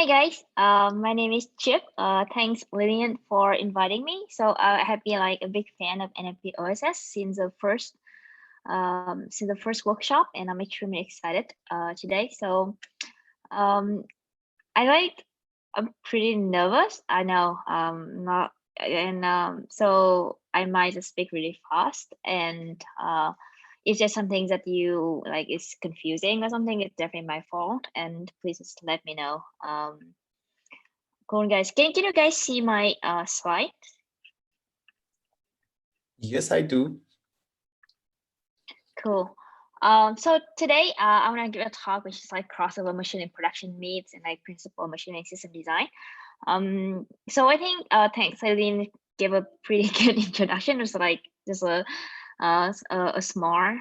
Hi guys, my name is Chip. Thanks Lillian for inviting me. So I have been like a big fan of NLP-OSS since the first workshop, and I'm extremely excited today. So um, I like I'm pretty nervous. I know not and so I might just speak really fast and if there's something that you like is confusing or something, it's definitely my fault. And please just let me know. Cool, guys. Can you guys see my slide? Yes, I do. Cool. So today I want to give a talk which is like crossover machine and production meets and like principal machine and system design. So I think thanks, Eileen gave a pretty good introduction. It was like just a small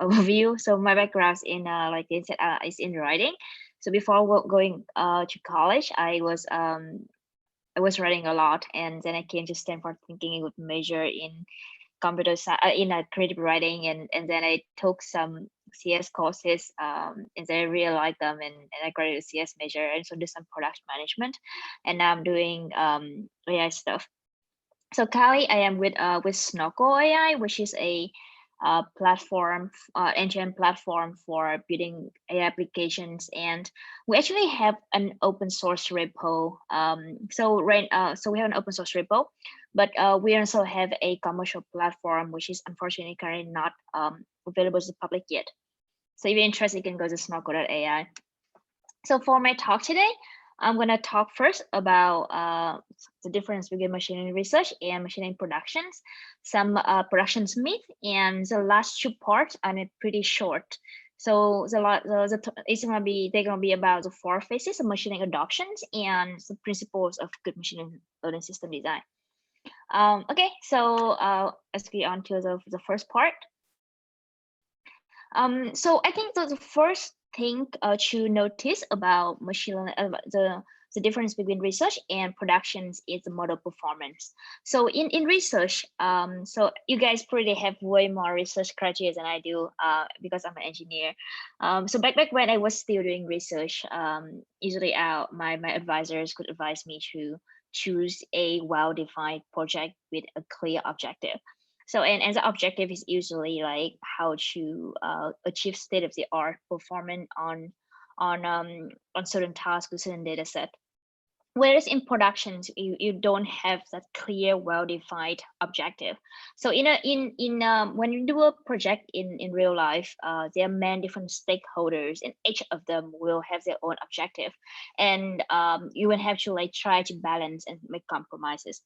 overview. So my background in like is in writing. So before going to college, I was writing a lot, and then I came to Stanford thinking it would major in in creative writing, and then I took some CS courses, and then I really liked them, and I graduated a CS major, and so do some product management, and now I'm doing AI stuff. So Kali, I am with Snorkel AI, which is a platform, end-to-end platform for building AI applications, and we actually have an open source repo. So we have an open source repo, but we also have a commercial platform, which is unfortunately currently not available to the public yet. So if you're interested, you can go to snorkel.ai. So for my talk today, I'm going to talk first about the difference between machine learning research and machine learning productions, some productions myth, and the last two parts are pretty short. So it's gonna be they're gonna be about the four phases of machine learning adoptions and the principles of good machine learning system design. Okay, so let's get on to the first part. So I think the first thing to notice about machine learning, the difference between research and productions is the model performance. So in research, so you guys probably have way more research criteria than I do because I'm an engineer. So back when I was still doing research, usually my advisors could advise me to choose a well-defined project with a clear objective. So and the objective is usually like how to achieve state of the art performance on certain tasks with certain data set. Whereas in productions, you don't have that clear, well-defined objective. So when you do a project in real life, there are many different stakeholders, and each of them will have their own objective, and you will have to like try to balance and make compromises.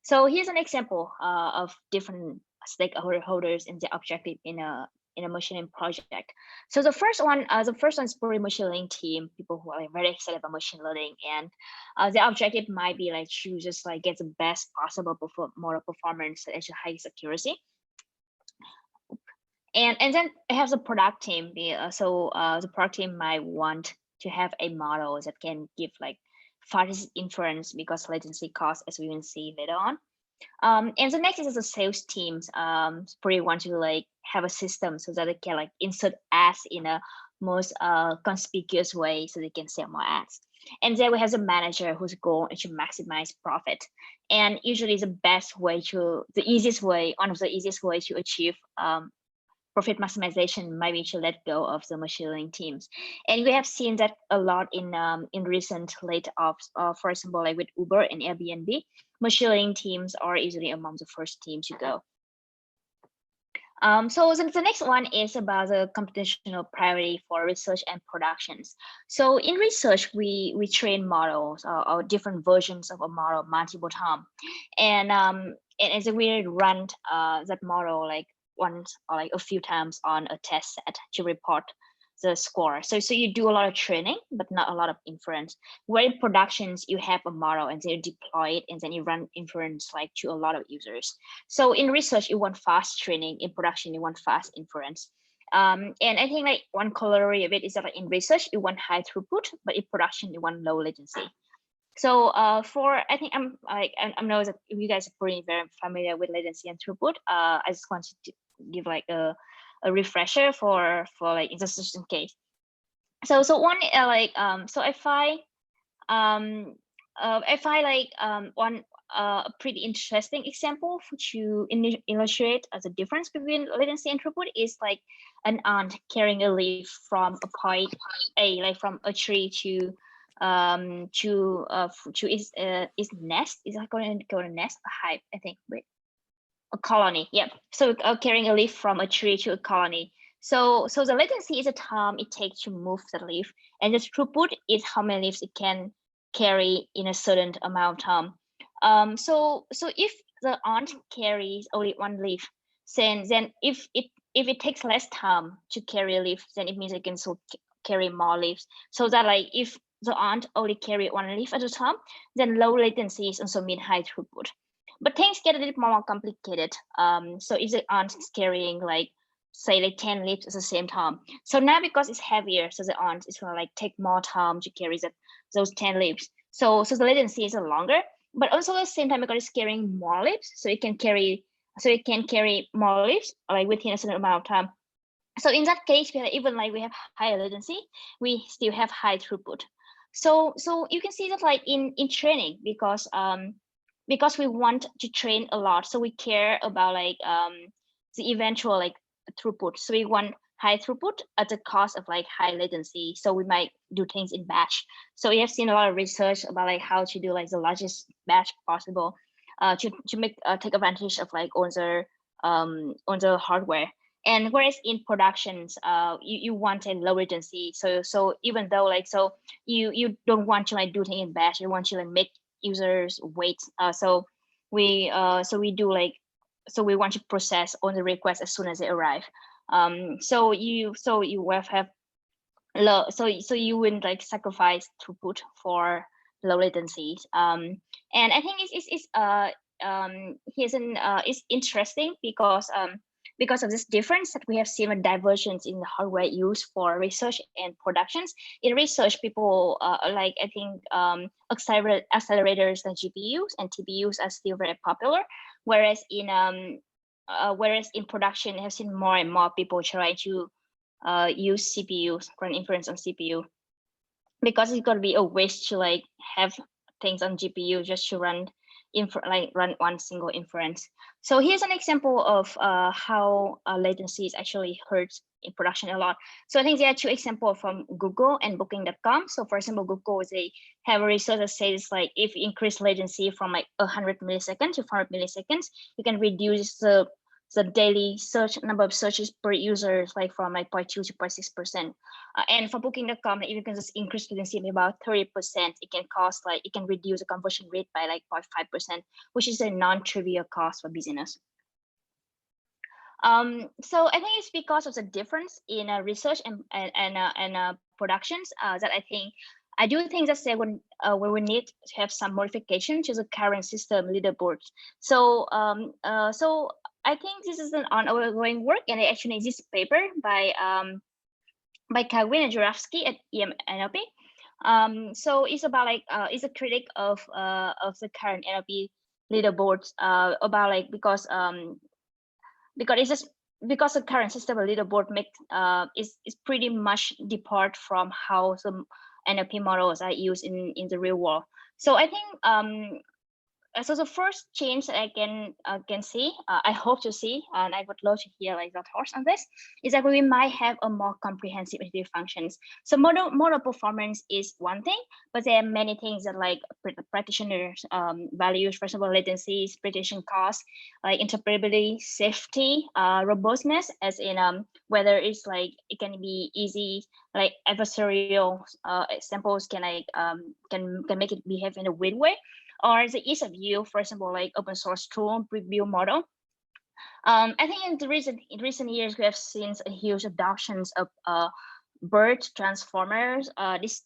So here's an example of different stakeholders and the objective in a machine learning project. So the first one is probably machine learning team, people who are like, very excited about machine learning, and the objective might be like to just like get the best possible model performance at the highest accuracy. And then it has a product team. The product team might want to have a model that can give like fastest inference because latency cost, as we will see later on. And the next is the sales teams. Probably want to like have a system so that they can like insert ads in a most conspicuous way so they can sell more ads. And then we have the manager whose goal is to maximize profit. And usually the easiest way, one of the easiest ways to achieve profit maximization might be to let go of the machine learning teams. And we have seen that a lot in recent late ops, for example, like with Uber and Airbnb, machine learning teams are usually among the first teams to go. So the next one is about the computational priority for research and productions. So in research, we train models or different versions of a model multiple times, and as we run that model like once or like a few times on a test set to report the score. So you do a lot of training, but not a lot of inference. Where in productions, you have a model and then you deploy it and then you run inference like to a lot of users. So in research, you want fast training. In production, you want fast inference. And I think like one corollary of it is that like in research, you want high throughput, but in production, you want low latency. So I think I know that you guys are pretty very familiar with latency and throughput. I just want to give like a refresher for like in the case. So one so if I I find like one a pretty interesting example to illustrate the difference between latency and throughput is like an ant carrying a leaf from a point A, like from a tree to its nest. Is that going to go to nest? A hive, I think. Wait, a colony. Yeah. So carrying a leaf from a tree to a colony. So the latency is the time it takes to move the leaf, and the throughput is how many leaves it can carry in a certain amount of time. So if the ant carries only one leaf, then if it takes less time to carry a leaf, then it means it can still carry more leaves. So that like if the ant only carry one leaf at a time, then low latencies also mean high throughput. But things get a little more complicated. So if the ant is carrying like say like 10 leaves at the same time, so now because it's heavier, so the ant is gonna like take more time to carry those 10 leaves. So the latency is longer, but also at the same time because it's carrying more leaves, so it can carry more leaves like within a certain amount of time. So in that case, even like we have higher latency, we still have high throughput. So you can see that like in training, because we want to train a lot, so we care about like the eventual like throughput. So we want high throughput at the cost of like high latency. So we might do things in batch. So we have seen a lot of research about like how to do like the largest batch possible, to make take advantage of like on the hardware. And whereas in productions, you want a low latency. So even though like you don't want to like do things in batch, you want to like make users wait. So we do like, so we want to process on the request as soon as they arrive. So you will have low, so you wouldn't like sacrifice throughput for low latency. And I think it's interesting because of this difference that we have seen a divergence in the hardware used for research and productions. In research, people like I think accelerators and GPUs and TPUs are still very popular, whereas in production, I have seen more and more people try to use CPUs, run inference on CPU, because it's going to be a waste to like have things on GPU just to run run one single inference. So here's an example of how latency is actually hurts in production a lot. So I think there are two examples from Google and Booking.com. So for example, Google, they have a research that says like if you increase latency from like 100 milliseconds to 400 milliseconds, you can reduce the daily search number of searches per user like from like 0.2 to 0.6%. And for Booking.com, if you can just increase latency by about 30%, it can reduce the conversion rate by like 0.5%, which is a non-trivial cost for business. So I think it's because of the difference in research and productions that I do think that they would we will need to have some modification to the current system leaderboards. So I think this is an ongoing work, and actually this paper by Huyen and Juravsky at NLP. So it's about like it's a critic of the current NLP leaderboards about like because it's just because the current system of leaderboard is pretty much depart from how some NLP models are used in the real world. So I think so the first change that I can see, I hope to see, and I would love to hear like your thoughts on this, is that we might have a more comprehensive iterative functions. So model performance is one thing, but there are many things that like practitioners values, for example, latencies, prediction cost, like interpretability, safety, robustness, as in whether it's like it can be easy, like adversarial samples can like can make it behave in a weird way, or the ease of use, for example, like open source tool preview model. I think in recent years we have seen a huge adoption of BERT transformers. This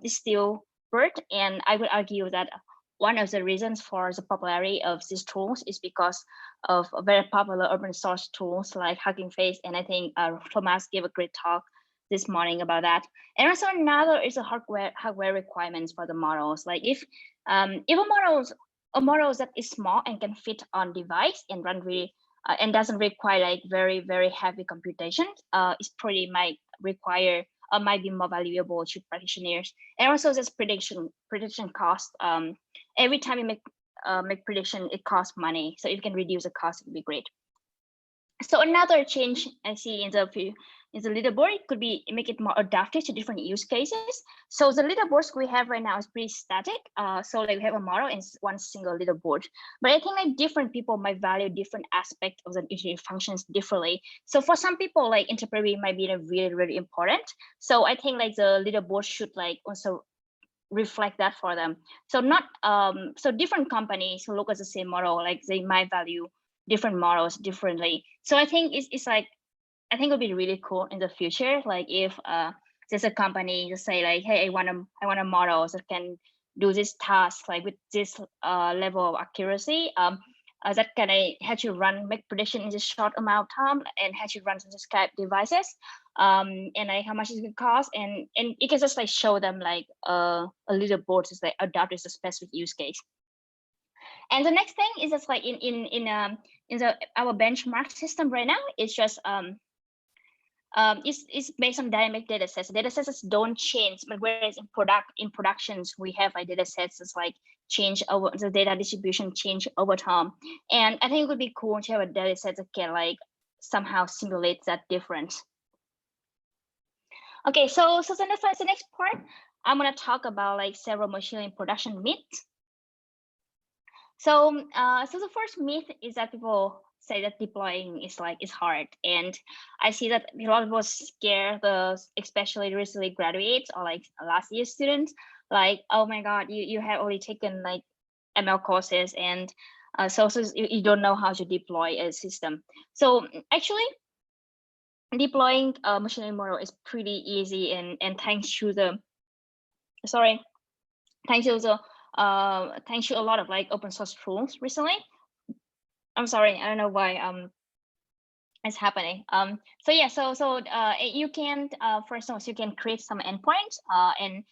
still BERT, and I would argue that one of the reasons for the popularity of these tools is because of very popular open source tools like Hugging Face, and I think Thomas gave a great talk this morning about that. And also another is the hardware requirements for the models. Like if a model that is small and can fit on device and run really and doesn't require like very heavy computation, it pretty might require might be more valuable to practitioners. And also this prediction cost. Every time you make prediction, it costs money. So if you can reduce the cost, it would be great. So another change I see in the leaderboard, it could be make it more adaptive to different use cases. So the leaderboards we have right now is pretty static. So like we have a model and one single leaderboard. But I think like different people might value different aspects of the iterative functions differently. So for some people, like interoperability might be really, really important. So I think like the leaderboard should like also reflect that for them. So not so different companies who look at the same model, like they might value different models differently. So I think it's like, I think it would be really cool in the future, like if there's a company to say like, hey, I want a model that can do this task like with this level of accuracy, that can help you make prediction in this short amount of time and help you run some Skype devices, and like how much it can cost, and you can just like show them like a leaderboard is like adapted to a specific use case. And the next thing is just like in our benchmark system right now, it's just it's based on dynamic data sets. Data sets don't change, but whereas in productions we have like data sets that's like change over the data distribution change over time. And I think it would be cool to have a data set that can like somehow simulate that difference. Okay, so the next part, I'm gonna talk about like several machine learning production myths. So the first myth is that people say that deploying is hard, and I see that a lot of people scare especially recently graduates or like last year students, like, oh my god, you have already taken like ML courses, and so you don't know how to deploy a system. So actually deploying a machine learning model is pretty easy, and thanks to a lot of like open source tools recently. I'm sorry, I don't know why it's happening. So yeah, you can for instance, you can create some endpoints and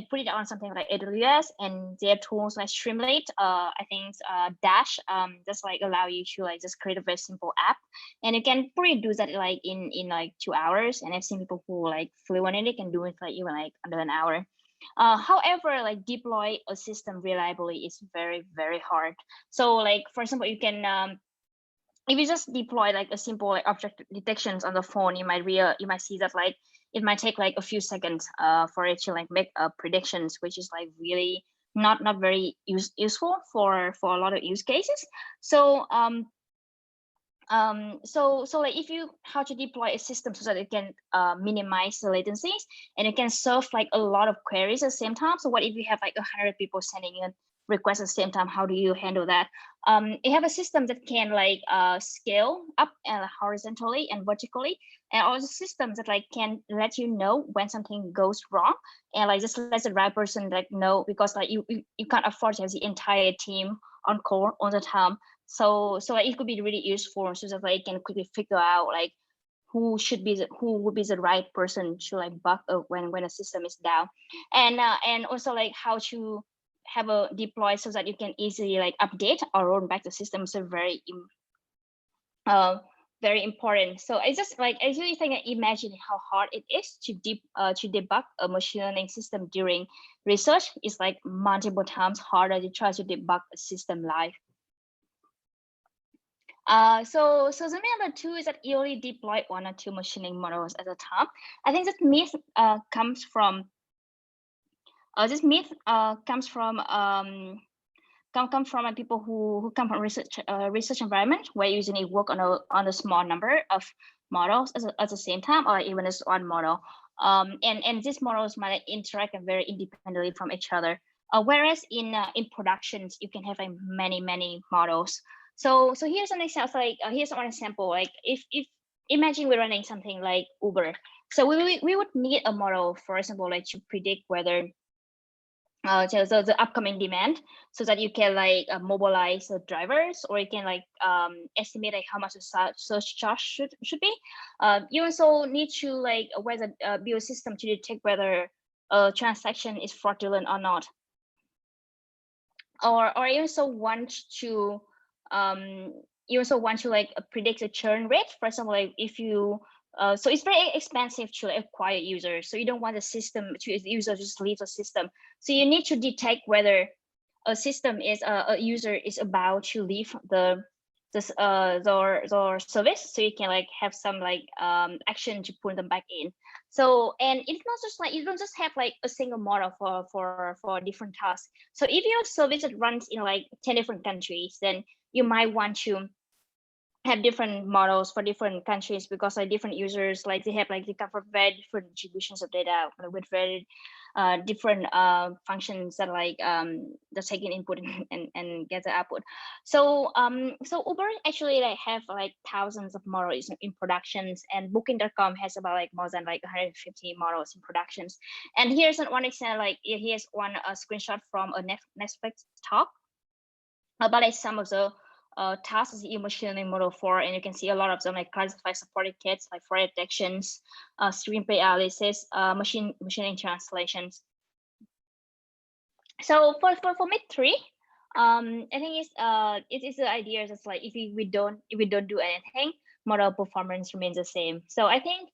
put it on something like AWS, and their tools like Streamlit, I think Dash, just like allow you to like just create a very simple app, and you can probably do that like in like 2 hours. And I've seen people who like fluent in it can do it like even like under an hour. However, like deploy a system reliably is very, very hard. So like, for example, you can if you just deploy like a simple like object detections on the phone, you might see that like it might take like a few seconds for it to like make predictions, which is like really not very useful for a lot of use cases. So so like if you how to deploy a system so that it can minimize the latencies and it can serve like a lot of queries at the same time. So what if you have like 100 people sending in requests at the same time? How do you handle that? You have a system that can like scale up horizontally and vertically, and also systems that like can let you know when something goes wrong, and like just let the right person like know, because like you can't afford to have the entire team on call all the time. So like it could be really useful so that like can quickly figure out like who would be the right person to like bug when a system is down, and also like how to have a deploy so that you can easily like update or roll back the system. So very important. So I just like I really think imagine how hard it is to debug a machine learning system during research is like multiple times harder to try to debug a system live. So the main number two is that you only deploy 1 or 2 machine learning models at a time. I think that myth comes from people who come from research environment where you usually work on a small number of models at the same time, or even as one model. And these models might interact very independently from each other. Whereas in productions, you can have like many models. So here's an example. Like here's one example. Like if imagine we're running something like Uber. So we would need a model, for example, like to predict whether the upcoming demand, so that you can like mobilize the drivers, or you can like estimate like how much the search charge should be. You also need to like build a system to detect whether a transaction is fraudulent or not, or you also want to like predict the churn rate. For example, like if you so it's very expensive to acquire users. So you don't want the system to user just leave the system. So you need to detect whether a system is a user is about to leave the service, so you can like have some like action to put them back in. So, and it's not just like, you don't just have like a single model for different tasks. So if your service that runs in like 10 different countries, then you might want to have different models for different countries, because like different users, like they cover very different distributions of data with very different functions that like the taking input and get the output. So so Uber actually like have like thousands of models in productions, and booking.com has about like more than like 150 models in productions. And here's one example, like here's one screenshot from a Netflix talk about like some of the tasks that you machine learning model for, and you can see a lot of them like classify supported kits, like fraud detections, screenplay analysis, machine translations. So for mid three, I think it is the idea that's like if we don't do anything, model performance remains the same. So I think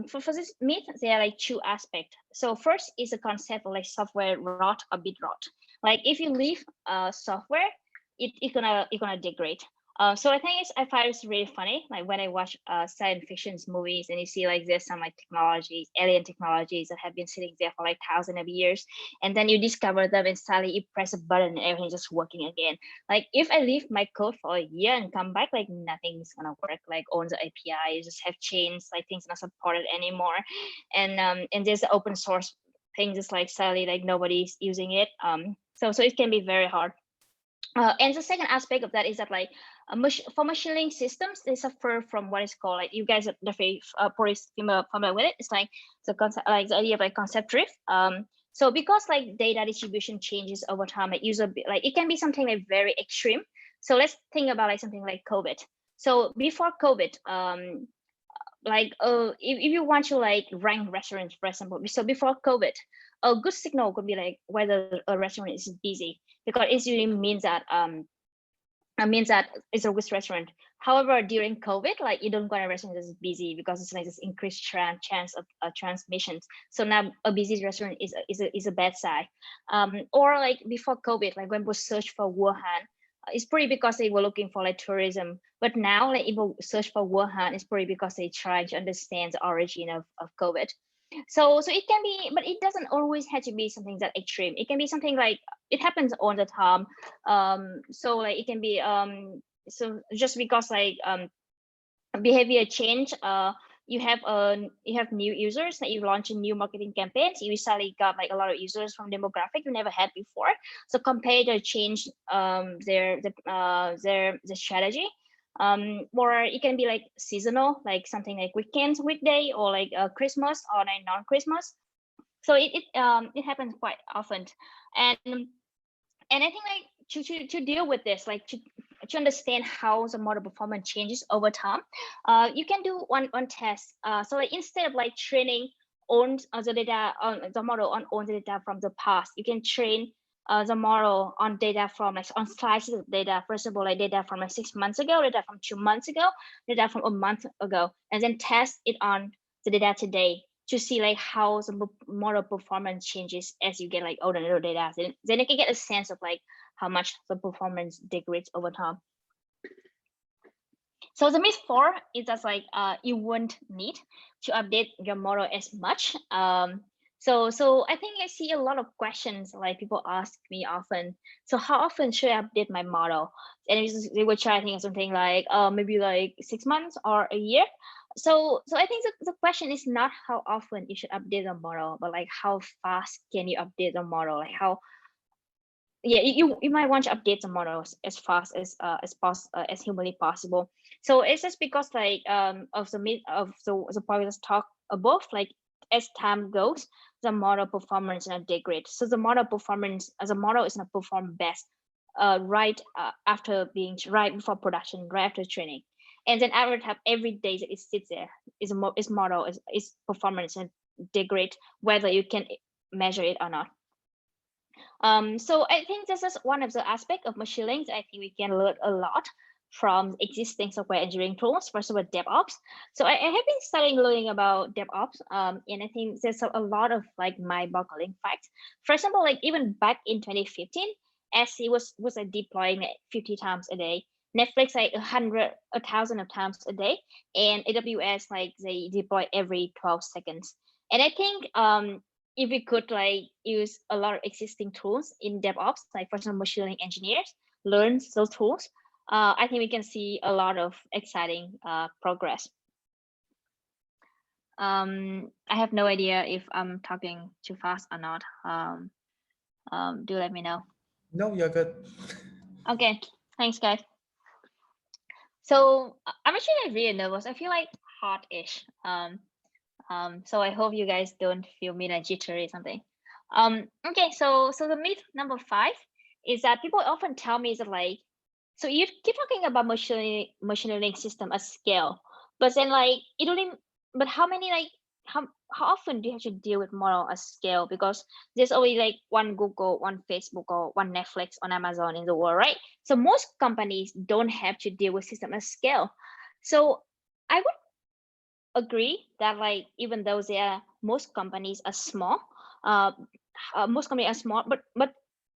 for this myth, there are like two aspects. So first is the concept of like software rot or bit rot. Like if you leave software, it's gonna degrade. So I think I find it's really funny, like when I watch science fiction movies, and you see like there's some like technologies, alien technologies that have been sitting there for like thousands of years, and then you discover them, and suddenly you press a button and everything's just working again. Like if I leave my code for a year and come back, like nothing's gonna work. Like on the API, you just have changed, like things not supported anymore, and there's the open source thing, just like suddenly like nobody's using it. So it can be very hard. And the second aspect of that is that like for machine learning systems, they suffer from what is called, like you guys are definitely probably familiar with it. It's like the concept, like the idea of like concept drift. So because like data distribution changes over time, like like it can be something like very extreme. So let's think about like something like COVID. So before COVID, like if you want to like rank restaurants, for example, so before COVID, a good signal could be like whether a restaurant is busy, because it usually means that it's a good restaurant. However, during COVID, like you don't go to a restaurant that's busy, because it's like this increased chance of transmissions. So now a busy restaurant is a bad sign. Or like before COVID, like when people search for Wuhan, it's probably because they were looking for like tourism. But now, like people search for Wuhan, it's probably because they try to understand the origin of COVID. So it can be, but it doesn't always have to be something that extreme. It can be something like it happens all the time. So like it can be so just because like behavior change, you have new users that you launch a new marketing campaigns, you suddenly got like a lot of users from demographic you never had before. So competitor change their strategy. Or it can be like seasonal, like something like weekends, weekday, or like Christmas or like non-Christmas. So it happens quite often. And I think like to deal with this, like to understand how the model performance changes over time, you can do one test. So like instead of like training on the data on the model on the data from the past, you can train the model on data from like on slices of data. First of all, like data from like 6 months ago, data from 2 months ago, data from a month ago, and then test it on the data today to see like how the model performance changes as you get like older and older data. Then you can get a sense of like how much the performance degrades over time. So the myth 4 is just like you won't need to update your model as much. So I think I see a lot of questions like people ask me often. So how often should I update my model? And they were trying something like maybe like 6 months or a year. So I think the question is not how often you should update the model, but like how fast can you update the model? Like how, yeah, you might want to update the models as fast as humanly possible. So it's just because like of the previous talk above, like as time goes, the model performance is not degrade. So the model performance as a model is not perform best right before production, right after training. And then after time, every day that it sits there is model is performance and degrade, whether you can measure it or not. So I think this is one of the aspects of machine learning that I think we can learn a lot from existing software engineering tools. First of all, DevOps. So I have been studying, learning about DevOps, and I think there's a lot of like mind-boggling facts. For example, like even back in 2015, SC was like deploying like 50 times a day. Netflix like 1,000 of times a day, and AWS like they deploy every 12 seconds. And I think if we could like use a lot of existing tools in DevOps, like for example, machine learning engineers learn those tools, I think we can see a lot of exciting progress. I have no idea if I'm talking too fast or not. Do let me know. No, you're good. Okay, thanks guys. So I'm actually like really nervous. I feel like hot-ish. So I hope you guys don't feel me like jittery or something. Okay, so the myth number 5 is that people often tell me that like, so you keep talking about machine learning system at scale, but then like it only, but how many like how often do you have to deal with model at scale? Because there's only like one Google, one Facebook, or one Netflix on Amazon in the world, right? So most companies don't have to deal with system at scale. So I would agree that like even though most companies are small, most companies are small, but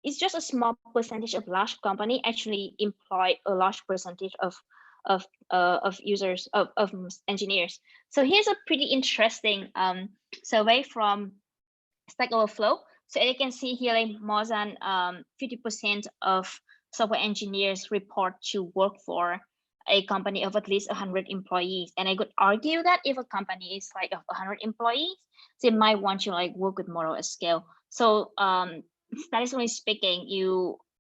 it's just a small percentage of large company actually employ a large percentage of users of engineers. So here's a pretty interesting survey from Stack Overflow. So you can see here like more than 50% of software engineers report to work for a company of at least 100 employees. And I could argue that if a company is like of 100 employees, they might want to like work with model at scale. So statistically speaking,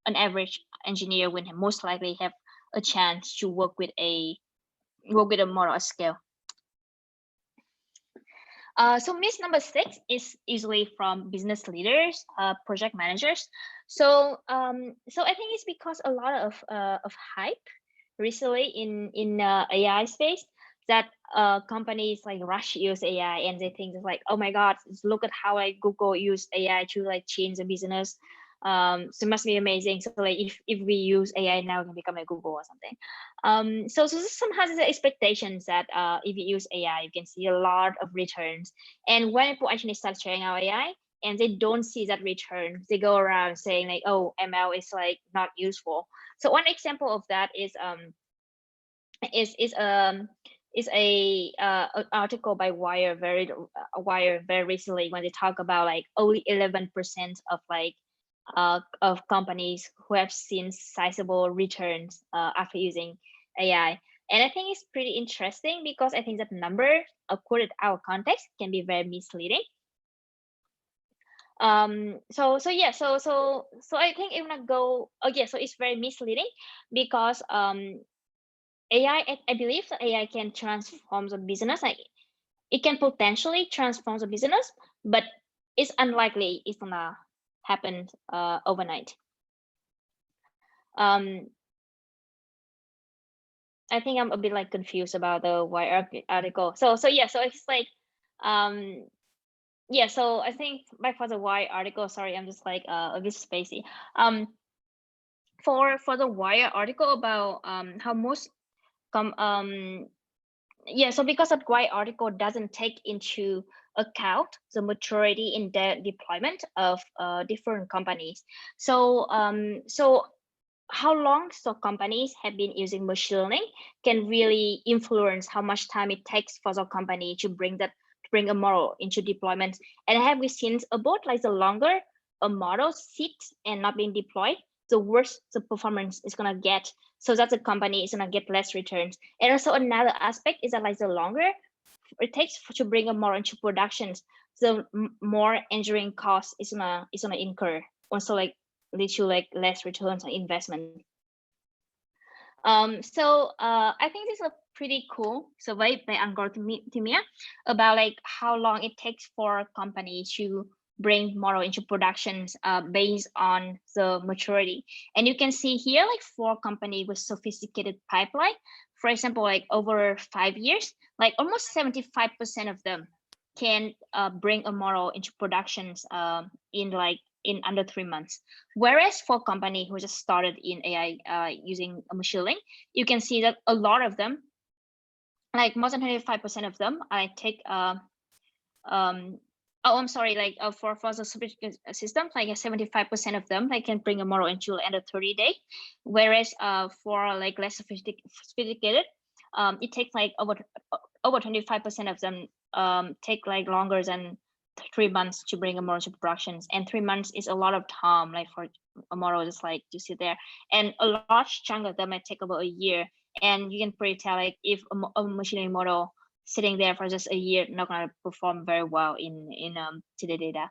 an average engineer would most likely have a chance to work with a model at scale. So myth number 6 is usually from business leaders, project managers. So I think it's because a lot of hype recently in AI space that companies like rush use AI and they think it's like, oh my God, look at how like Google use AI to like change the business. So it must be amazing. So like if we use AI now, we can become a Google or something. So somehow there's expectations that if you use AI, you can see a lot of returns. And when people actually start sharing our AI and they don't see that return, they go around saying like, oh, ML is like not useful. So one example of that is a article by Wire very recently when they talk about like only 11% of like of companies who have seen sizable returns after using AI. And I think it's pretty interesting because I think that number, according to our context, can be very misleading. So I think it will go, so it's very misleading because AI, I believe that AI can transform the business. Like it can potentially transform the business, but it's unlikely it's gonna happen overnight. I think I'm a bit like confused about the Wire article. So it's like, so I think for the Wire article, sorry, I'm just like a bit spacey. For the Wire article about how most so because that Wire article doesn't take into account the maturity in the deployment of different companies. So how long companies have been using machine learning can really influence how much time it takes for the company to bring a model into deployment. And have we seen about like the longer a model sits and not being deployed, the worse the performance is gonna get. So that the company is gonna get less returns. And also another aspect is that like the longer it takes to bring a model into production, the more engineering costs is gonna incur. Also like lead to like less returns on investment. I think this is a pretty cool survey by Algorithmia about like how long it takes for a company to bring model into productions based on the maturity. And you can see here like 4 companies with sophisticated pipeline. For example, like over 5 years, like almost 75% of them can bring a model into productions in like in under 3 months. Whereas for company who just started in AI using machine learning, you can see that a lot of them, like more than 25% of them, take oh, I'm sorry, like for the system, like 75% of them, they can bring a model into under 30 days. Whereas for like less sophisticated, it takes like over 25% of them take like longer than 3 months to bring a model to productions. And 3 months is a lot of time, like for a model just like to sit there. And a large chunk of them might take about a year. And you can pretty tell like if a machine learning model sitting there for just a year not going to perform very well in today data.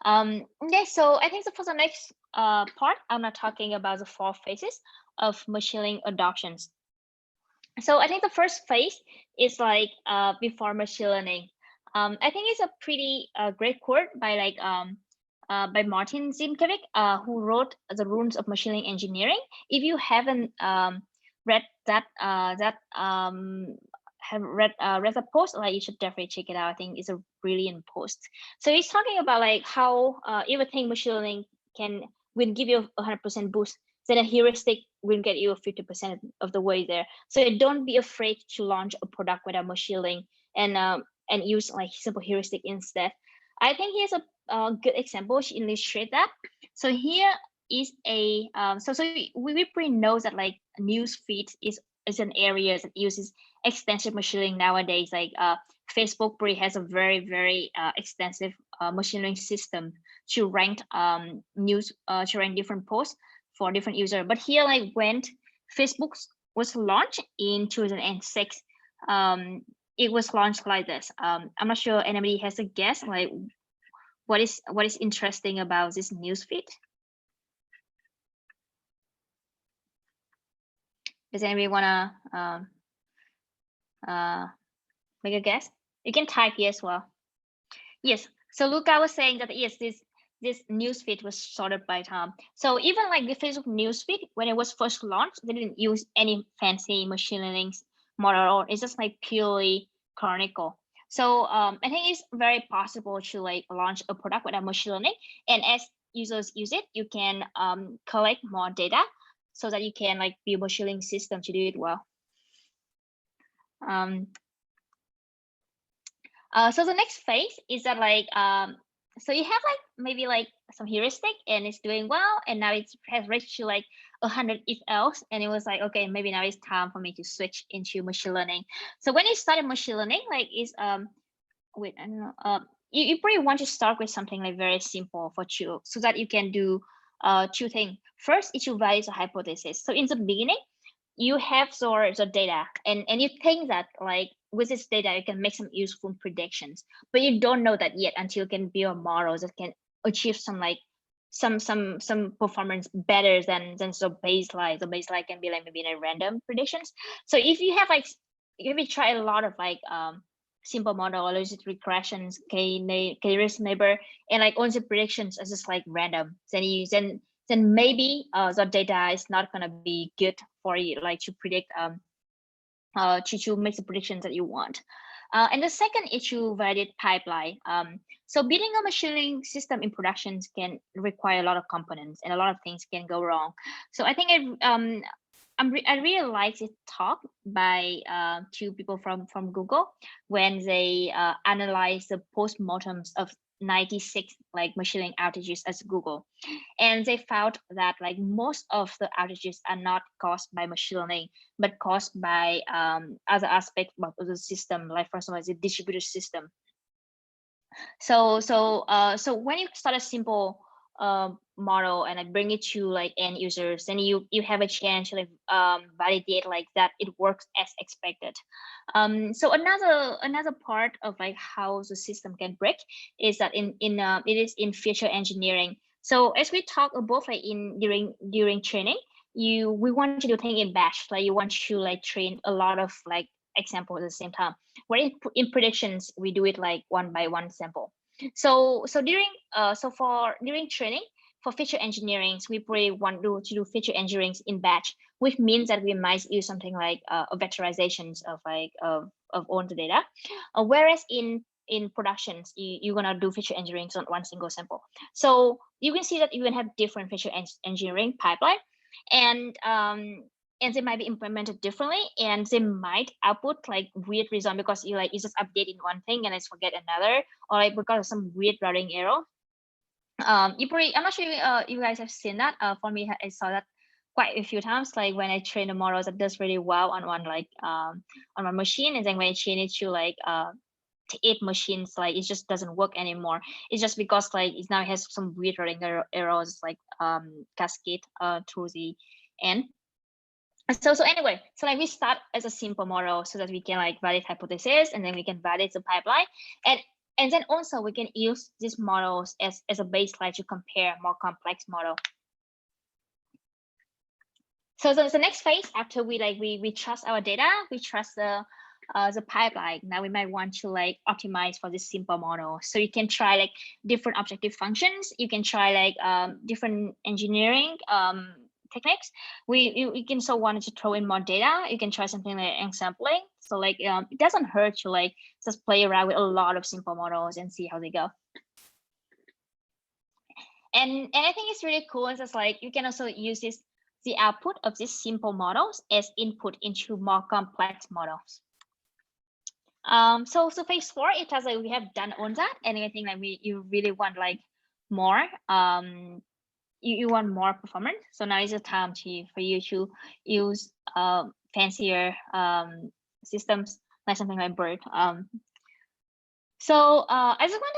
Okay, so I think for the next part, I'm not talking about the 4 phases of machine learning adoptions. So I think the first phase is like before machine learning. I think it's a pretty great quote by by Martin Zimkovic, who wrote The Rules of Machine Learning Engineering. If you haven't read that read the post, like you should definitely check it out. I think it's a brilliant post. So he's talking about like how everything machine learning will give you a 100% boost, then a heuristic will get you a 50% of the way there. So don't be afraid to launch a product without machine learning and use like simple heuristic instead. I think here's a good example to illustrate that. So here is a so we pretty know that like news feed is an area that uses extensive machine learning nowadays. Like Facebook pretty has a very extensive machine learning system to rank news, to rank different posts for different users. But here, like when Facebook was launched in 2006, it was launched like this. I'm not sure anybody has a guess, like what is interesting about this news feed? Does anybody wanna make a guess? You can type here as well. Yes. So Luca was saying that yes, this newsfeed was sorted by time. So even like the Facebook newsfeed, when it was first launched, they didn't use any fancy machine learning model, or it's just like purely canonical. So I think it's very possible to like launch a product without machine learning, and as users use it, you can collect more data so that you can like build a machine learning system to do it well. So the next phase is that like so you have like maybe like some heuristic and it's doing well, and now it has reached to like 100 if else, and it was like, okay, maybe now it's time for me to switch into machine learning. So when you started machine learning, like is wait, I don't know, you probably want to start with something like very simple for you, so that you can do 2 things. First is to validate the hypothesis. So in the beginning, you have the data, and you think that like with this data you can make some useful predictions, but you don't know that yet until you can build models that can achieve some like some performance better than the baseline. The baseline can be like maybe in a random predictions. So if you have like, if you try a lot of like simple model, logistic regressions, k-nearest neighbor, and like only predictions are just like random, then maybe the data is not going to be good for you, like to predict to make the predictions that you want. And the second is to validate pipeline. So building a machine learning system in productions can require a lot of components, and a lot of things can go wrong. So I think I really like this talk by 2 people from Google when they analyze the postmortems of 96 like machine learning outages at Google, and they found that like most of the outages are not caused by machine learning, but caused by other aspects of the system, like for example the distributed system. So when you start a simple model and I bring it to like end users, then you have a chance to like validate like that it works as expected. So another part of like how the system can break is that it is in feature engineering. So as we talk above, like during training, we want to do things in batch, like you want to like train a lot of like examples at the same time, where in predictions we do it like one by one sample. So during training for feature engineering, we probably want to do feature engineering in batch, which means that we might use something like vectorizations of like of all the data. Whereas in in productions, you're gonna do feature engineering on one single sample. So you can see that you can have different feature engineering pipeline, and they might be implemented differently, and they might output like weird result because you just update in one thing and then forget another, or like because of some weird routing error. You probably, I'm not sure you guys have seen that. For me, I saw that quite a few times, like when I train the models that does really well on one on one machine, and then when I change it to to 8 machines, like it just doesn't work anymore. It's just because like it now has some weird routing errors like cascade through the end. So anyway, so like we start as a simple model so that we can like validate hypothesis, and then we can validate the pipeline, and then also we can use these models as a baseline to compare more complex model. So the next phase, after we trust our data, we trust the pipeline. Now we might want to like optimize for this simple model. So you can try like different objective functions. You can try like different engineering techniques. We can so wanted to throw in more data. You can try something like sampling. So like it doesn't hurt to like just play around with a lot of simple models and see how they go. And I think it's really cool. It's just like you can also use the output of these simple models as input into more complex models. So phase 4, it has like we have done on that, and I think like you really want like more. You want more performance. So now is the time for you to use fancier systems like something like BERT. So I just want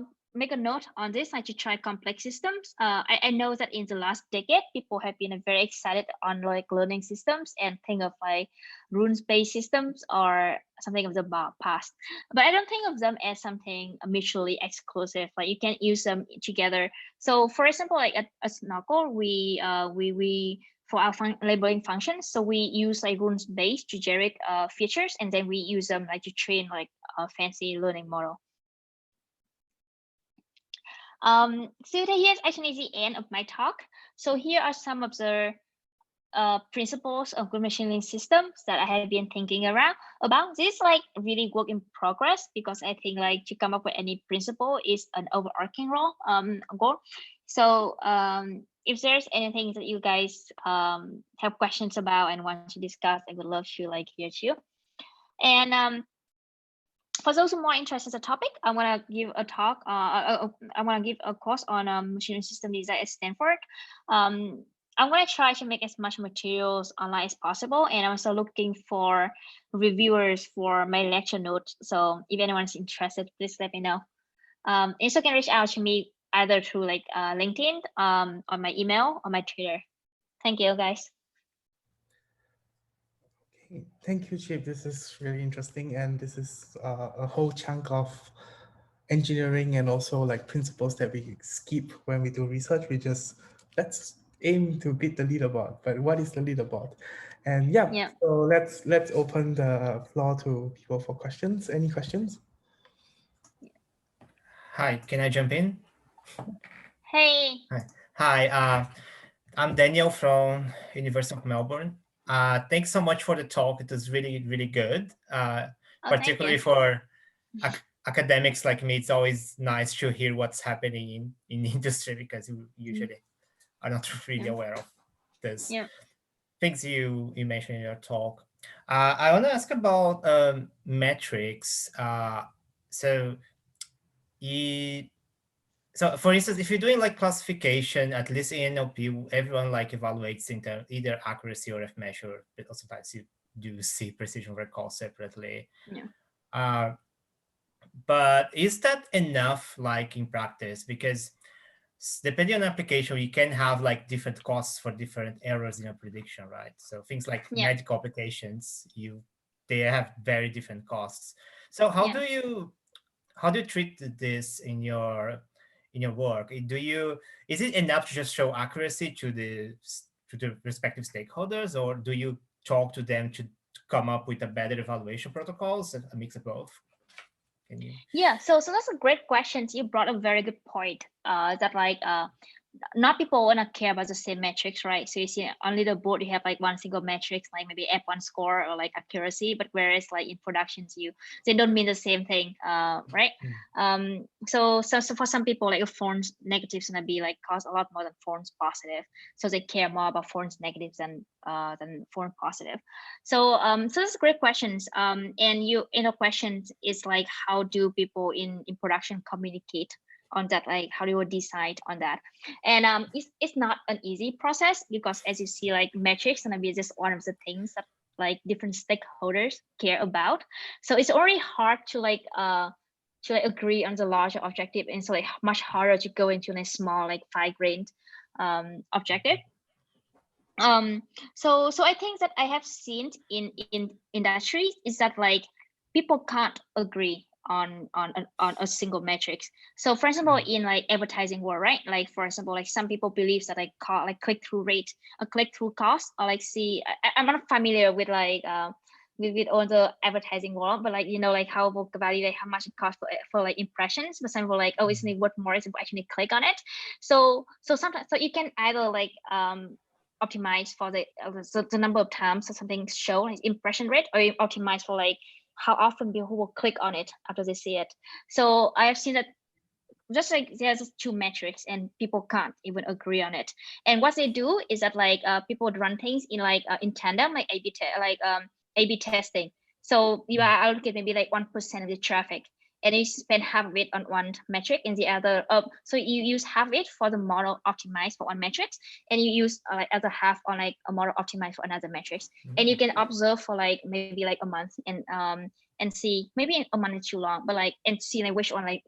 to make a note on this, like to try complex systems. I know that in the last decade, people have been very excited on like learning systems and think of like rules-based systems or something of the past. But I don't think of them as something mutually exclusive. Like you can use them together. So for example, like at Snorkel, we for our labeling functions, so we use like rules-based to generate features, and then we use them like to train like a fancy learning model. So here's actually the end of my talk. So here are some of the principles of good machine learning systems that I have been thinking about. This like really work in progress, because I think like to come up with any principle is an overarching goal. So if there's anything that you guys have questions about and want to discuss, I would love to like hear too. And for those who are more interested in the topic, I want to give a talk. I want to give a course on machine learning system design at Stanford. I'm going to try to make as much materials online as possible, and I'm also looking for reviewers for my lecture notes. So if anyone's interested, please let me know. Also can reach out to me either through like LinkedIn, on my email, or my Twitter. Thank you, guys. Okay, thank you, Chip. This is really interesting, and this is a whole chunk of engineering and also like principles that we skip when we do research. We just let's aim to beat the leaderboard. But what is the leaderboard? And yeah. So let's open the floor to people for questions. Any questions? Hi, can I jump in? Hey. Hi. I'm Daniel from University of Melbourne. Thanks so much for the talk. It was really, really good. Particularly for academics like me, it's always nice to hear what's happening in the industry, because we usually are not really aware of this things you mentioned in your talk. I want to ask about metrics. So for instance, if you're doing like classification, at least in NLP, everyone like evaluates either accuracy or F measure, but sometimes you do see precision recall separately. But is that enough like in practice? Because depending on application, you can have like different costs for different errors in your prediction, right? So things like medical applications, they have very different costs. So how do you treat this in your work? Is it enough to just show accuracy to the respective stakeholders, or do you talk to them to come up with a better evaluation protocols, a mix of both? Can you? Yeah, so that's a great question. You brought a very good point. That like not people want to care about the same metrics, right? So you see on little board, you have like one single metrics, like maybe F1 score or like accuracy, but whereas like in productions, they don't mean the same thing, right? So for some people, like a false negative is gonna be like cost a lot more than false positive, so they care more about false negatives than false positive. So so that's great questions. And questions is like, how do people in production communicate on that, like how do you decide on that? And it's not an easy process, because as you see, like metrics gonna be just one of the things that like different stakeholders care about. So it's already hard to like agree on the larger objective, and so like much harder to go into a small like fine-grained objective. So I think that I have seen in industries is that like people can't agree on a single metrics. So for example, in like advertising world, right? Like for example, like some people believe that like click-through rate, a click-through cost, or like I'm not familiar with like with all the advertising world, but like like how book value, like how much it costs for like impressions. But some people like, oh, it's worth more if people actually click on it. So sometimes, so you can either like optimize for the number of times that something shown, like impression rate, or you optimize for like how often people will click on it after they see it. So I have seen that just like there's just two metrics and people can't even agree on it. And what they do is that like people would run things in like in tandem, like A/B testing. So you allocate maybe like 1% of the traffic, and you spend half of it on one metric and the other. So you use half of it for the model optimized for one metric, and you use like other half on like a model optimized for another metrics. And you can observe for like maybe like a month, and see, maybe a month is too long, but like, and see like which one like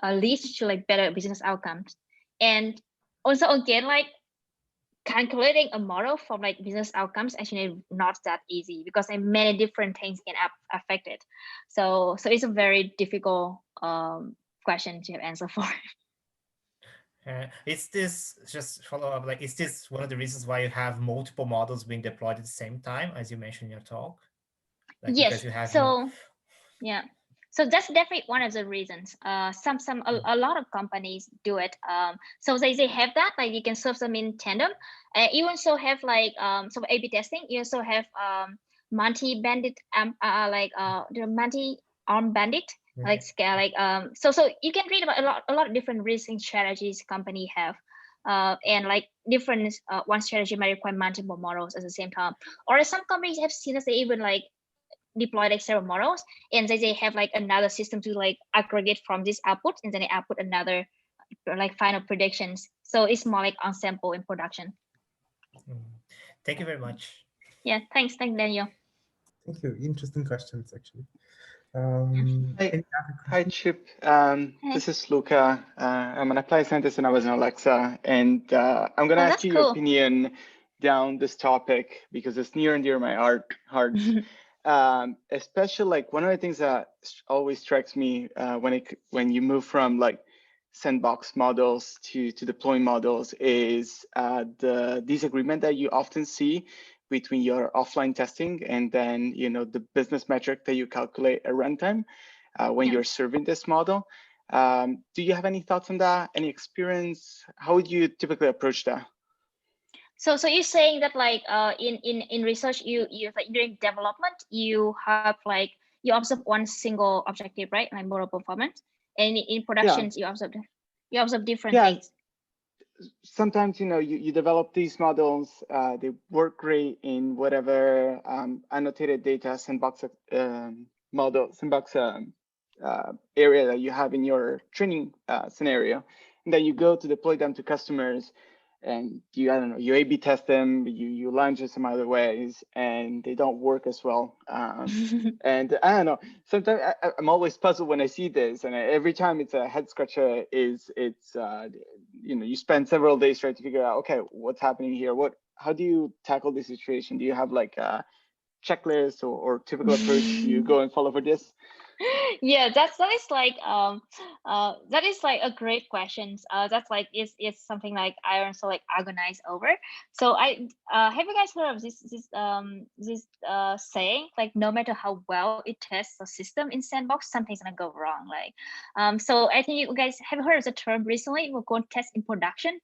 leads to like better business outcomes. And also again, like calculating a model from like business outcomes actually not that easy, because like many different things can affect it. So it's a very difficult question to answer for. Is this, just follow up, like, is this one of the reasons why you have multiple models being deployed at the same time, as you mentioned in your talk? Like, Yes. because you have Yeah. So that's definitely one of the reasons. A lot of companies do it. So they have that, like you can serve them in tandem. You also have like so A/B testing. You also have multi-bandit the multi-arm bandit, like scale, like so you can read about a lot of different risk strategies company have. And like different one strategy might require multiple models at the same time. Or some companies have seen that they even like deploy like several models, and they have like another system to like aggregate from this output, and then they output another like final predictions. So it's more like ensemble in production. Thank you very much. Yeah, thanks Daniel. Thank you. Interesting questions, actually. Hi, Chip. This is Luca. I'm an applied scientist and I was in Alexa, and I'm going to ask you your opinion down this topic because it's near and dear to my heart. Especially like one of the things that always strikes me when you move from like sandbox models to deploy models is the disagreement that you often see between your offline testing and then the business metric that you calculate at runtime when you're serving this model. Do you have any thoughts on that? Any experience? How would you typically approach that? So you're saying that like in research you like during development you have like you observe one single objective, right? Like model performance, and in productions you observe different things. Sometimes you develop these models, they work great in whatever annotated data sandbox area that you have in your training scenario, and then you go to deploy them to customers, and you A/B test them, you launch it some other ways, and they don't work as well. And I don't know. Sometimes I'm always puzzled when I see this, and every time it's a head scratcher. You spend several days trying to figure out, okay, what's happening here? How do you tackle this situation? Do you have like a checklist or typical approach you go and follow for this? Yeah, that is like a great question. That's like is something like I also like agonize over. So I have you guys heard of this saying, like no matter how well it tests the system in sandbox, something's gonna go wrong. Like so I think you guys have heard of the term recently, we're going to test in production.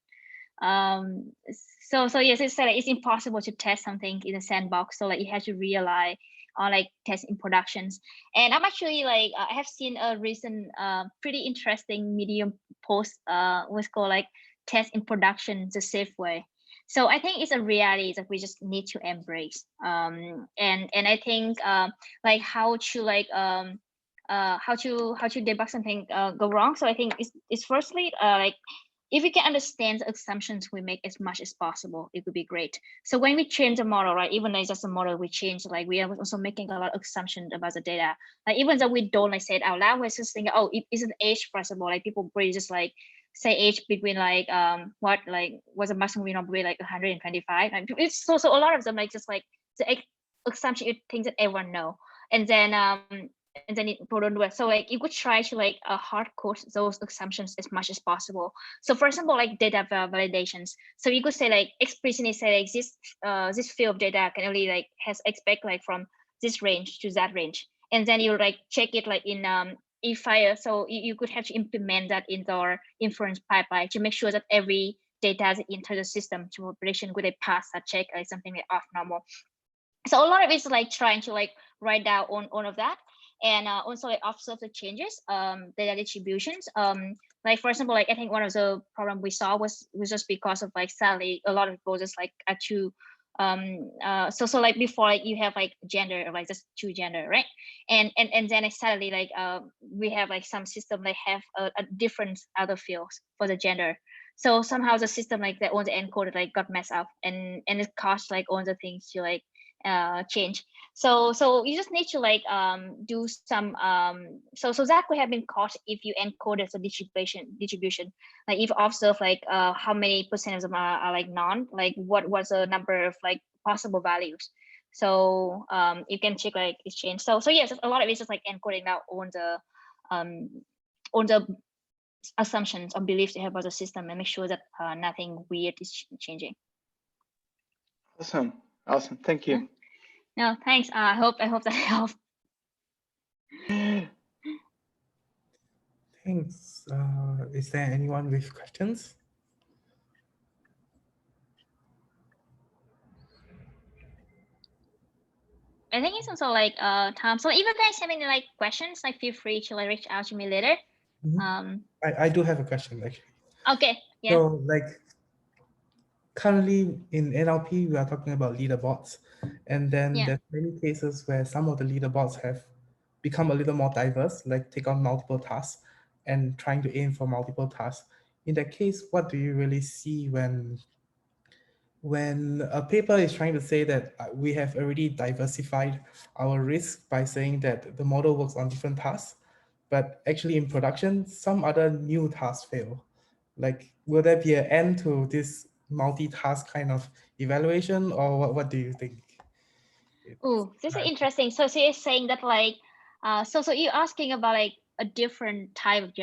So yes, it's like it's impossible to test something in a sandbox. So like you have to rely on like test in productions. And I'm actually like I have seen a recent pretty interesting Medium post was called like test in production the safe way. So I think it's a reality that we just need to embrace. And I think like how to like how to debug something go wrong. So I think it's firstly like if we can understand the assumptions we make as much as possible, it would be great. So when we change the model, right, even though it's just a model we change, like we are also making a lot of assumptions about the data. Like even though we don't like say it out loud, we're just thinking, oh, it isn't age possible. Like people really just like say age between like what like was a maximum probably like 125. Like it's so a lot of them like just like the assumption you think that everyone know. And then it don't do it. So like you could try to like hard code those assumptions as much as possible. So for example, like data validations. So you could say like explicitly say like this field of data can only like has expect like from this range to that range, and then you like check it like in e-file. So you could have to implement that in our inference pipeline to make sure that every data that enter the system to prediction could they pass that check like something like off normal. So a lot of it's like trying to like write down on all of that, and also like observe the changes, data distributions. Like for example, like I think one of the problem we saw was just because of like sadly a lot of people just like to so like before like you have like gender or like just two gender, right? And then like, sadly like we have like some system they have a different other fields for the gender. So somehow the system like that on the encoder like got messed up, and it caused like all the things to like change. So you just need to like do some so that could have been caught if you encoded the distribution. Like if observe like how many percent of them are like non, like what was the number of like possible values. So you can check like it's changed. So yes, a lot of it's just like encoding out on the assumptions or beliefs you have about the system and make sure that nothing weird is changing. Awesome, thank you. No, thanks. I hope that helped. Thanks. Is there anyone with questions? I think it's also like Tom. So if you guys have any like questions, like feel free to like reach out to me later. I do have a question actually. Okay. Yeah. So like currently in NLP, we are talking about leaderboards, and then there's many cases where some of the leaderboards have become a little more diverse, like take on multiple tasks and trying to aim for multiple tasks. In that case, what do you really see when a paper is trying to say that we have already diversified our risk by saying that the model works on different tasks, but actually in production, some other new tasks fail? Like, will there be an end to this multitask kind of evaluation, or what do you think? Oh, this is interesting. So you're saying that like, so you're asking about like a different type of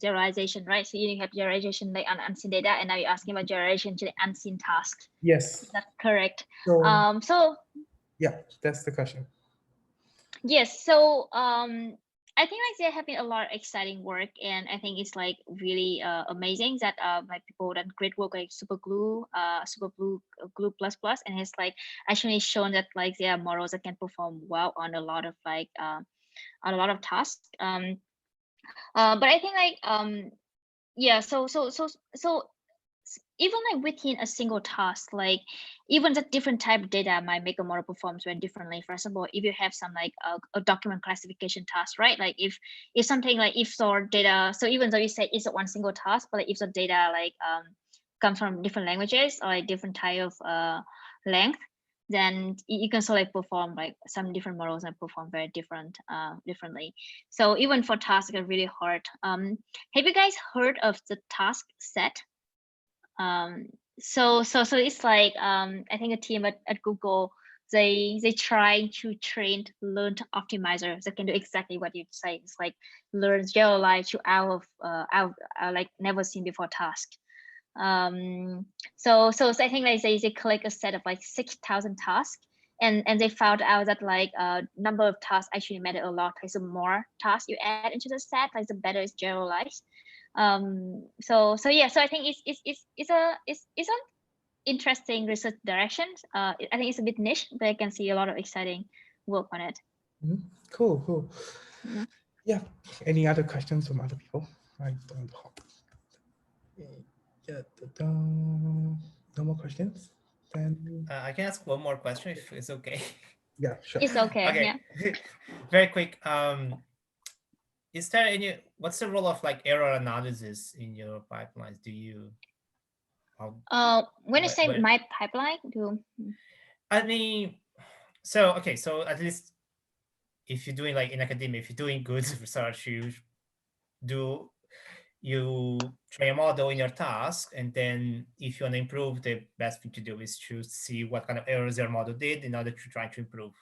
generalization, right? So you have generalization like on unseen data, and now you're asking about generalization to the unseen tasks. Yes. Is that correct? So yeah, that's the question. Yes. So I think like they're having a lot of exciting work, and I think it's like really amazing that like people done great work like Super Glue plus plus, and it's like actually shown that like there are models that can perform well on a lot of like on a lot of tasks. But I think like yeah. So even like within a single task, like even the different type of data might make a model performs very differently. For example, if you have some like a document classification task, right? Like if something like if store data, so even though you say it's one single task, but like if the data like comes from different languages or like different type of length, then you can sort of like perform like some different models and perform very differently. So even for tasks are really hard. Have you guys heard of the task set? So it's like I think a team at Google, they try to train learned optimizers that can do exactly what you say. It's like learn generalize to out like never seen before task. So I think like they collect a set of like 6,000 tasks, and they found out that like number of tasks actually matter a lot. Like the more tasks you add into the set, like the better it's generalized. So yeah, so I think it's an interesting research direction. I think it's a bit niche, but I can see a lot of exciting work on it. Cool. Yeah. Any other questions from other people? I don't hope. Yeah. No more questions. Then I can ask one more question if it's okay. Yeah, sure. It's okay. Okay. Yeah. Very quick. Is there any? What's the role of like error analysis in your pipelines? Do you? When you say my pipeline, I mean, so okay, so at least if you're doing like in academia, if you're doing good research, you train a model in your task, and then if you want to improve, the best thing to do is to see what kind of errors your model did in order to try to improve,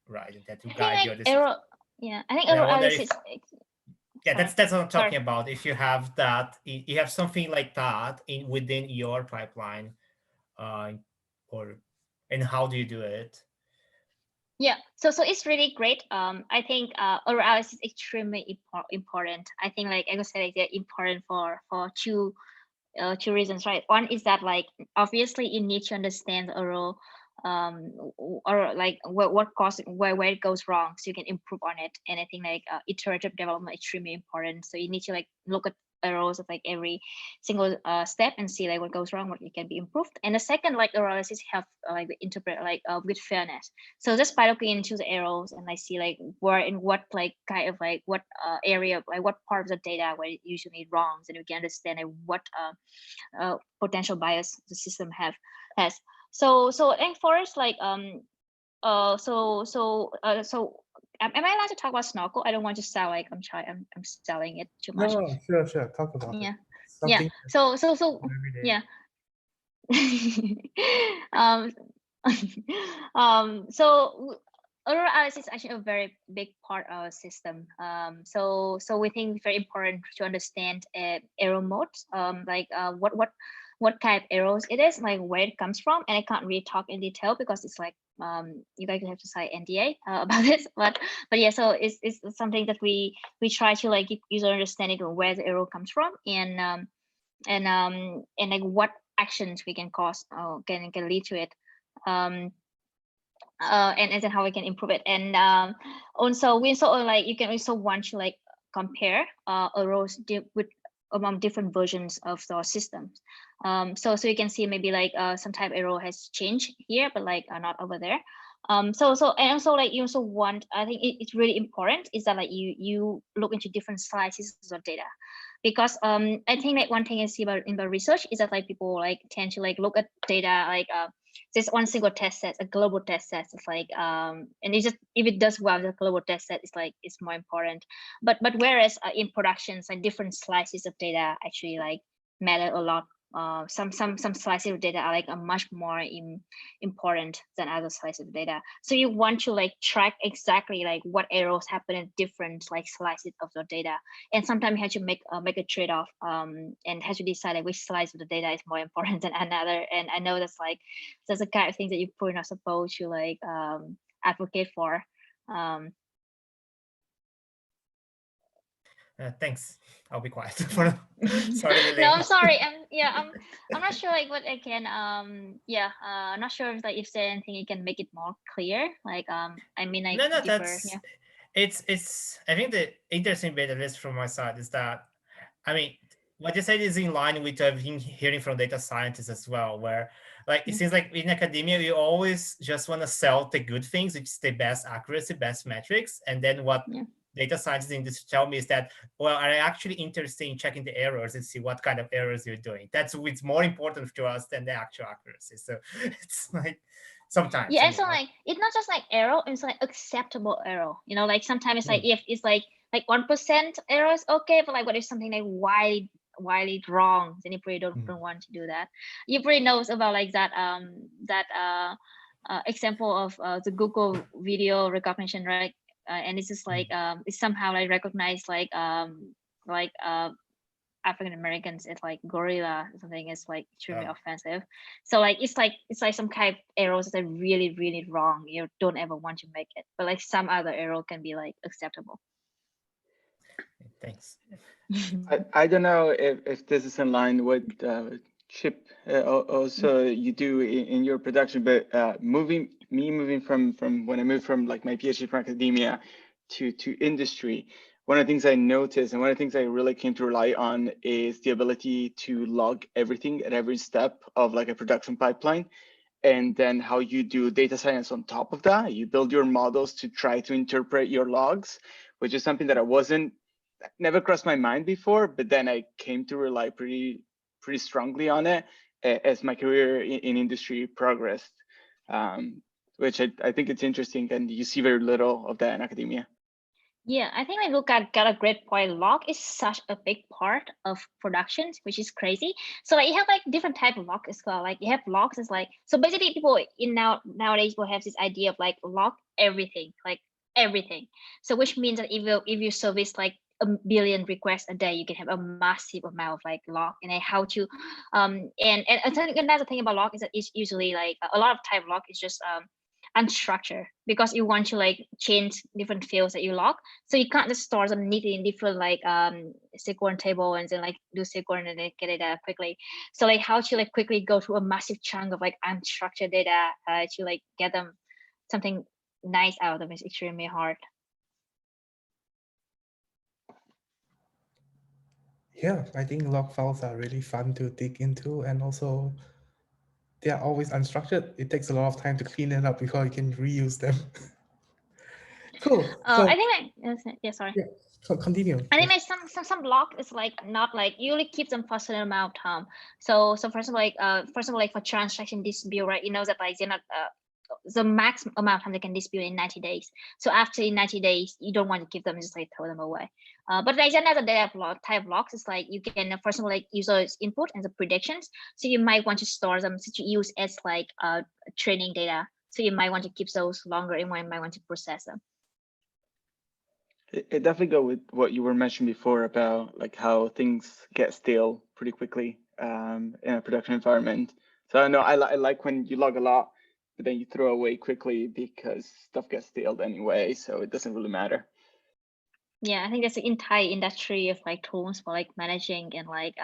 right? And that to guide your decision. I think error analysis. Yeah, that's what I'm talking about. If you have that, you have something like that within your pipeline, and how do you do it? Yeah, so it's really great. I think error analysis is extremely important. I think like I could say like they're important for two reasons, right? One is that like obviously you need to understand the error, or like what caused where it goes wrong, so you can improve on it. And I think like iterative development is extremely important. So you need to like look at errors of like every single step and see like what goes wrong, what can be improved. And the second, like error analysis help like interpret like with fairness. So just by looking into the errors and I see like where in what like kind of like what area, like what part of the data where it usually wrongs, and we can understand like what potential bias the system has. So and for us like am I allowed to talk about Snorkel? I don't want to sound like I'm selling it too much. No, sure. Talk about it. Yeah. So yeah. So error analysis is actually a very big part of our system. So we think it's very important to understand error modes. Like what kind of errors it is, like where it comes from, and I can't really talk in detail because it's like you guys have to sign NDA about this, but yeah, so it's something that we try to like give user understanding of where the error comes from, and like what actions we can cause can lead to it, and then how we can improve it. And also we also like you can also want to like compare errors with among different versions of the systems. So you can see maybe like some type error has changed here, but like not over there. So and also like you also want, I think it's really important is that like you look into different slices of data, because I think like one thing I see about in the research is that like people like tend to like look at data like this one single test set, a global test set. It's like and it's just if it does well, the global test set is like it's more important. But whereas in productions, like different slices of data actually like matter a lot. Some slices of data are like much more important than other slices of data. So you want to like track exactly like what errors happen in different like slices of the data, and sometimes you have to make a trade-off and have to decide like which slice of the data is more important than another. And I know that's like the kind of things that you're probably not supposed to like advocate for. Thanks. I'll be quiet for sorry. No, I'm sorry. I'm not sure like what I can I'm not sure if like if there's anything you can make it more clear. Like I mean like no, deeper, that's it's I think the interesting bit, at least from my side, is that I mean what you said is in line with what I've been hearing from data scientists as well, where like it seems like in academia you always just want to sell the good things, which is the best accuracy, best metrics, and then what data scientists in this tell me is that, well, are actually interested in checking the errors and see what kind of errors you're doing. That's what's more important to us than the actual accuracy. So it's like sometimes. Yeah, so like it's not just like error, it's like acceptable error. You know, like sometimes it's like if it's like 1% error is okay, but like what if something like widely wrong, then you probably don't want to do that. You probably knows about like that example of the Google video recognition, right? And it's just like it's somehow like recognized like African Americans as like gorilla or something is like extremely offensive. So like it's like some kind of errors that are really, really wrong. You don't ever want to make it. But like some other error can be like acceptable. Thanks. I don't know if this is in line with Chip also you do in your production, but moving from when I moved from like my PhD from academia to industry, one of the things I noticed and one of the things I really came to rely on is the ability to log everything at every step of like a production pipeline. And then how you do data science on top of that. You build your models to try to interpret your logs, which is something that never crossed my mind before, but then I came to rely pretty strongly on it as my career in industry progressed, which I think it's interesting, and you see very little of that in academia. Yeah, I think like Luca got a great point. Log is such a big part of productions, which is crazy. So like you have like different type of log as well. Like you have logs is like, so basically people nowadays will have this idea of like log everything, like everything. So which means that if you service like a billion requests a day, you can have a massive amount of like log, and then how to and another thing about log is that it's usually like a lot of type of log is just unstructured, because you want to like change different fields that you log, so you can't just store them neatly in different like SQL table and then like do SQL and then get it quickly. So like how to like quickly go through a massive chunk of like unstructured data to like get them something nice out of them is extremely hard. Yeah, I think log files are really fun to dig into, and also they are always unstructured. It takes a lot of time to clean it up before you can reuse them. Cool. So, I think like, yeah, sorry. Yeah, so continue. I think like some log is like not like you only keep them for a certain amount of time. So first of all, like for transaction dispute, right? You know that like they're not the max amount of time they can dispute in 90 days. So after 90 days, you don't want to keep them, just like throw them away. But like another data block type blocks is like you can first of all like users input and the predictions. So you might want to store them to use as like training data. So you might want to keep those longer and you might want to process them. It definitely go with what you were mentioning before about like how things get stale pretty quickly in a production environment. So I know I like when you log a lot, but then you throw away quickly because stuff gets stale anyway, so it doesn't really matter. Yeah, I think that's the entire industry of like tools for like managing and like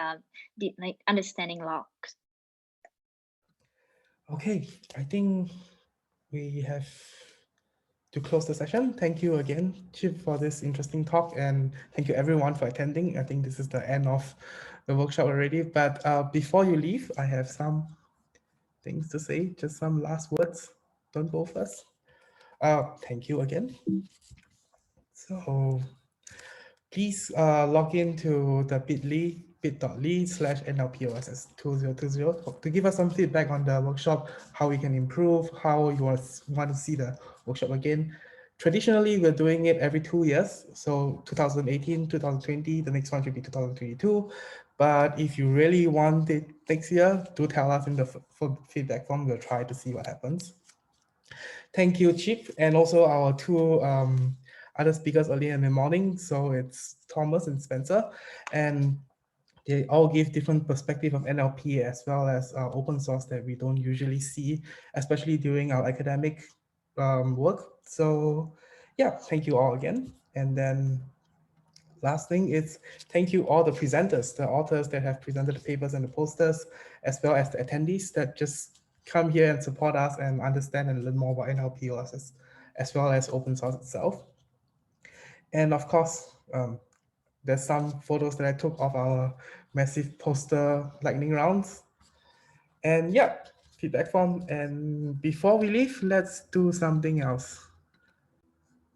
understanding logs. Okay, I think we have to close the session. Thank you again, Chip, for this interesting talk, and thank you everyone for attending. I think this is the end of the workshop already, but before you leave, I have some things to say, just some last words. Don't go first. Thank you again. So please log into the bit.ly/NLP-OSS 2020 to give us some feedback on the workshop, how we can improve, how you want to see the workshop again. Traditionally, we're doing it every 2 years. So 2018, 2020, the next one should be 2022. But if you really want it next year, do tell us in the feedback form. We'll try to see what happens. Thank you, Chip, and also our two other speakers earlier in the morning. So it's Thomas and Spencer, and they all give different perspective of NLP as well as open source that we don't usually see, especially during our academic work. So yeah, thank you all again. And then last thing is thank you all the presenters, the authors that have presented the papers and the posters, as well as the attendees that just come here and support us and understand and learn more about NLP-OSS, as well as open source itself. And of course, there's some photos that I took of our massive poster lightning rounds. And yeah, feedback form. And before we leave, let's do something else.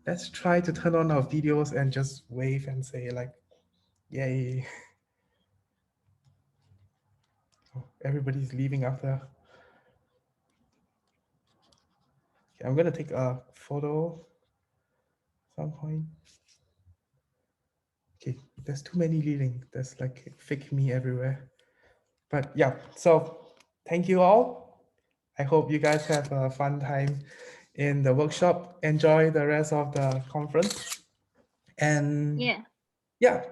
Let's try to turn on our videos and just wave and say like, yay. Oh, everybody's leaving after. Okay, I'm gonna take a photo at some point. Okay, there's too many leaving. There's like fake me everywhere. But yeah, so thank you all. I hope you guys have a fun time in the workshop. Enjoy the rest of the conference. And yeah,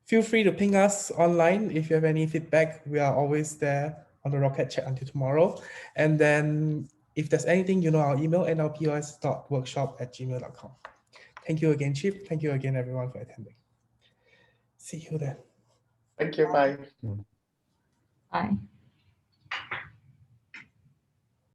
feel free to ping us online if you have any feedback. We are always there on the Rocket Chat until tomorrow. And then if there's anything, you know our email, nlpos.workshop@gmail.com. Thank you again, Chip. Thank you again, everyone, for attending. See you then. Thank you. Bye. Bye.